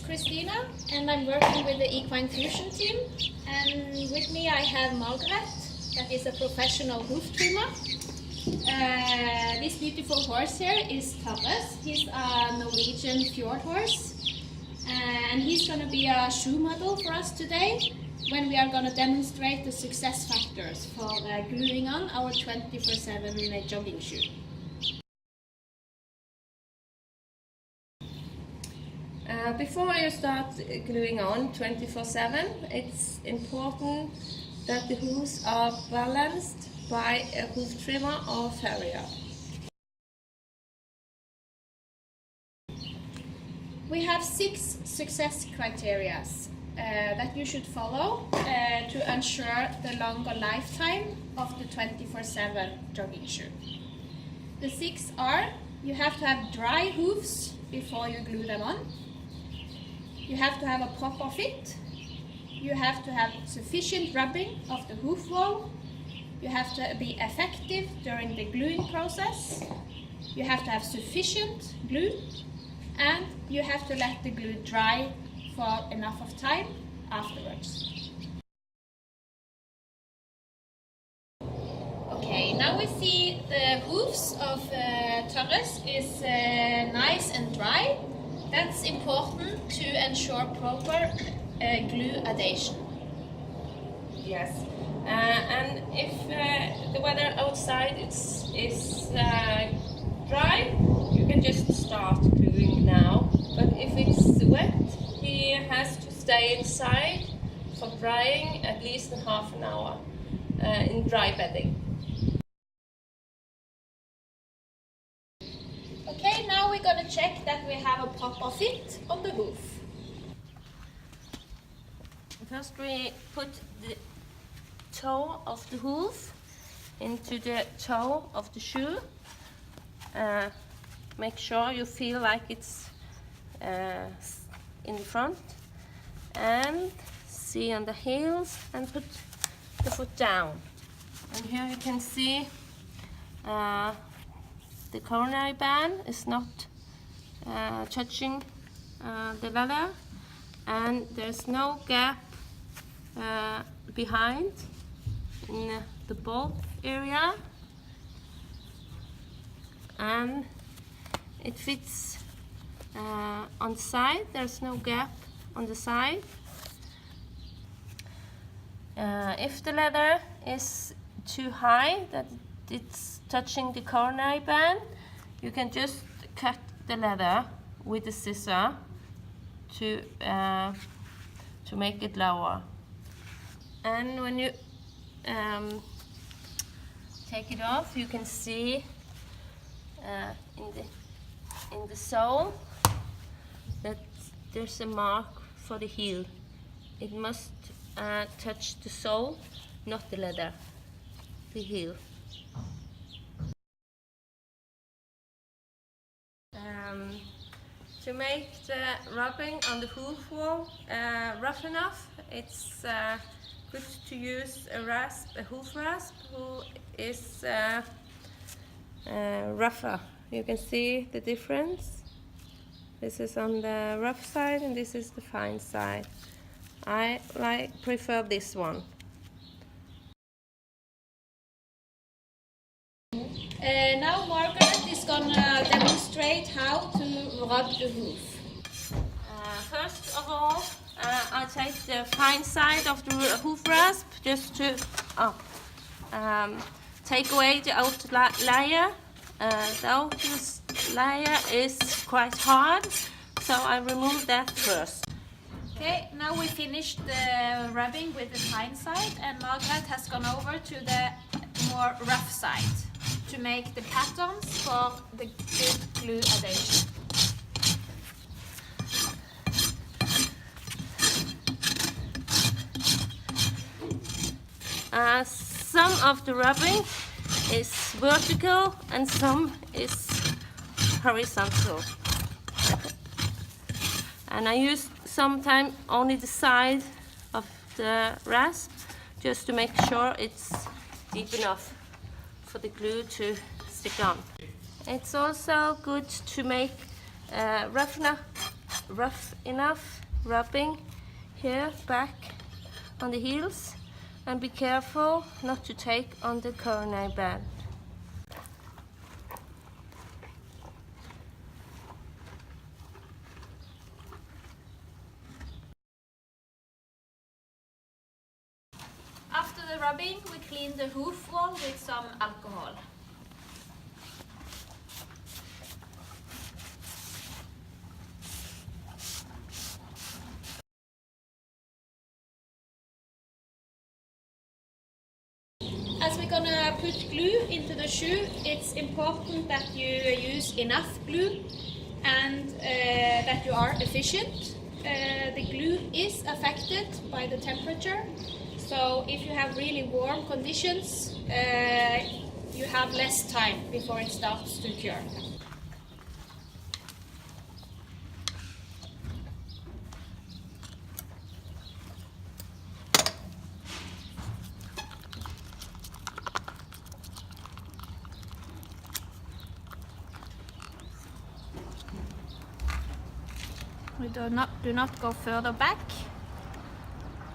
Christina and I'm working with the Equine Fusion team, and with me I have Margaret, that is a professional hoof trimmer. This beautiful horse here is Thomas. He's a Norwegian fjord horse, and he's going to be a shoe model for us today when we are going to demonstrate the success factors for gluing on our 24/7 jogging shoe. Before you start gluing on 24/7, it's important that the hooves are balanced by a hoof trimmer or farrier. We have 6 success criteria that you should follow to ensure the longer lifetime of the 24/7 jogging shoe. The 6 are: you have to have dry hooves before you glue them on. You have to have a proper fit. You have to have sufficient rubbing of the hoof wall. You have to be effective during the gluing process. You have to have sufficient glue. And you have to let the glue dry for enough of time afterwards. Okay, now we see the hooves of Torres is nice and dry. That's important to ensure proper glue adhesion. Yes, and if the weather outside is dry, you can just start gluing now. But if it's wet, he has to stay inside for drying at least half an hour in dry bedding. Okay, now we're going to check that we have a proper fit on the hoof. First we put the toe of the hoof into the toe of the shoe. Make sure you feel like it's in the front, and see on the heels, and put the foot down. And here you can see the coronary band is not touching the leather, and there's no gap behind in the bolt area, and it fits on the side. There's no gap on the side. If the leather is too high that it's touching the coronary band, you can just cut the leather with the scissor to make it lower. And when you take it off, you can see in the sole that there's a mark for the heel. It must touch the sole, not the leather, the heel. To make the rubbing on the hoof wall rough enough, it's good to use a hoof rasp who is rougher. You can see the difference. This is on the rough side and this is the fine side. I prefer this one. Now Margaret is going to demonstrate how to rub the hoof. First of all, I'll take the fine side of the hoof rasp just to take away the outer layer. The outer layer is quite hard, so I remove that first. Okay, now we finished the rubbing with the fine side, and Margaret has gone over to the more rough side to make the patterns for the good glue adhesion. Some of the rubbing is vertical and some is horizontal. And I use sometimes only the side of the rasp just to make sure it's deep enough for the glue to stick on. It's also good to make roughen up rough enough rubbing here back on the heels, and be careful not to take on the coronary band. After the rubbing, we clean the hoof wall with some alcohol. As we're gonna put glue into the shoe, it's important that you use enough glue and that you are efficient. The glue is affected by the temperature, so if you have really warm conditions, you have less time before it starts to cure. We do not go further back.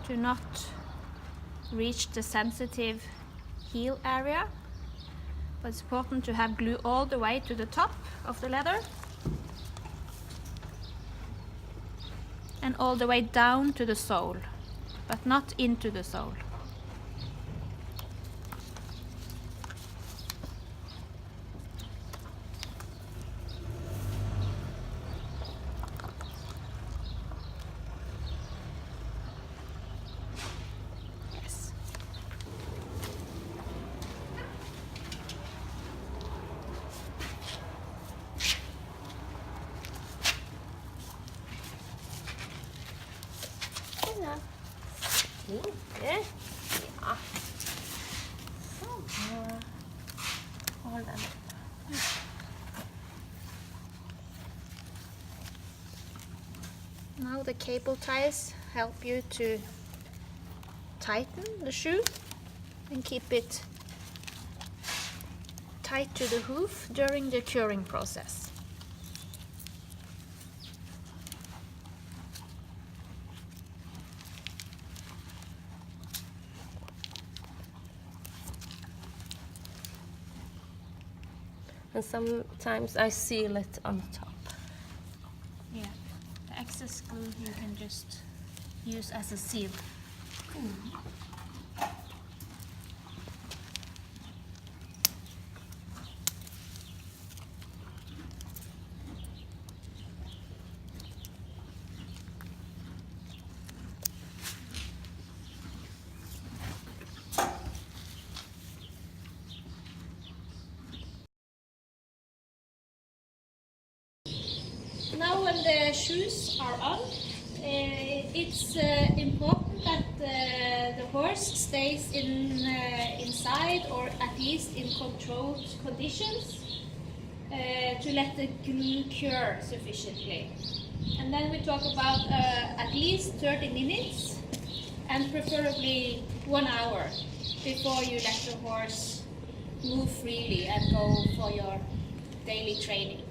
Do not reach the sensitive heel area. But it's important to have glue all the way to the top of the leather and all the way down to the sole, but not into the sole. Lite. Ja. Sånn. Hold den opp. Now the cable ties help you to tighten the shoe and keep it tight to the hoof during the curing process. And sometimes I seal it on top. Yeah, the excess glue you can just use as a seal. Now when the shoes are on, it's important that the horse stays inside, or at least in controlled conditions, to let the glue cure sufficiently. And then we talk about at least 30 minutes and preferably 1 hour before you let the horse move freely and go for your daily training.